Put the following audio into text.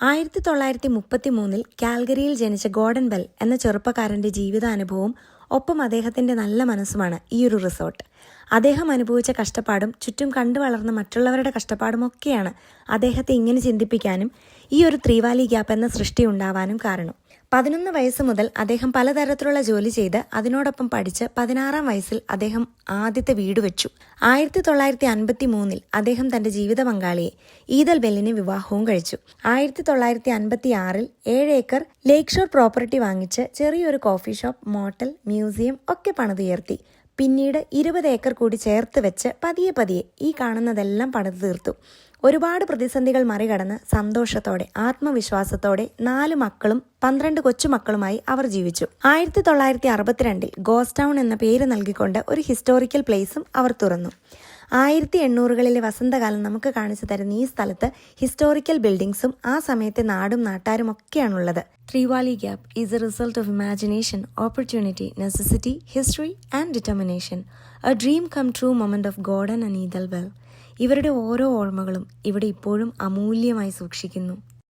1933 കാൽഗരിയിൽ ജനിച്ച Gordon bell എന്ന ചെറുപ്പക്കാരൻ്റെ ജീവിതാനുഭവവും ഒപ്പം അദ്ദേഹത്തിൻ്റെ നല്ല മനസ്സുമാണ് ഈയൊരു റിസോർട്ട്. അദ്ദേഹം അനുഭവിച്ച കഷ്ടപ്പാടും ചുറ്റും കണ്ടു വളർന്ന മറ്റുള്ളവരുടെ കഷ്ടപ്പാടുമൊക്കെയാണ് അദ്ദേഹത്തെ ഇങ്ങനെ ചിന്തിപ്പിക്കാനും ഈ ഒരു ത്രിവാലി ഗ്യാപ്പ് എന്ന സൃഷ്ടി ഉണ്ടാവാനും കാരണം. 11 വയസ്സ് മുതൽ അദ്ദേഹം പലതരത്തിലുള്ള ജോലി ചെയ്ത് അതിനോടൊപ്പം പഠിച്ച് 16-ാം വയസ്സിൽ അദ്ദേഹം ആദ്യത്തെ വീട് വെച്ചു. 1953 അദ്ദേഹം തൻ്റെ ജീവിത പങ്കാളിയെ ഈദൽ ബെല്ലിനെ വിവാഹവും കഴിച്ചു. 1956 7 ഏക്കർ ലേക്ക് ഷോർ പ്രോപ്പർട്ടി വാങ്ങിച്ച് ചെറിയൊരു കോഫി ഷോപ്പ്, മോട്ടൽ, മ്യൂസിയം ഒക്കെ പണിതുയർത്തി. പിന്നീട് 20 ഏക്കർ കൂടി ചേർത്ത് വെച്ച് പതിയെ ഈ കാണുന്നതെല്ലാം പണിതു തീർത്തു. ഒരുപാട് പ്രതിസന്ധികൾ മറികടന്ന് സന്തോഷത്തോടെ ആത്മവിശ്വാസത്തോടെ 4 മക്കളും 12 കൊച്ചുമക്കളുമായി അവർ ജീവിച്ചു. 1962 ഗോസ്റ്റ് ടൗൺ എന്ന പേര് നൽകിക്കൊണ്ട് ഒരു ഹിസ്റ്റോറിക്കൽ പ്ലേസും അവർ തുറന്നു. 1800കളിലെ വസന്തകാലം നമുക്ക് കാണിച്ചു തരുന്ന ഈ സ്ഥലത്ത് ഹിസ്റ്റോറിക്കൽ ബിൽഡിംഗ്സും ആ സമയത്തെ നാടും നാട്ടാരും ഒക്കെയാണുള്ളത്. ത്രിവാലി gap is a result of imagination, opportunity, necessity, history and determination. A dream come true moment of Gordon and Edel Bell. ഇവരുടെ ഓരോ ഓർമ്മകളും ഇവിടെ ഇപ്പോഴും അമൂല്യമായി സൂക്ഷിക്കുന്നു.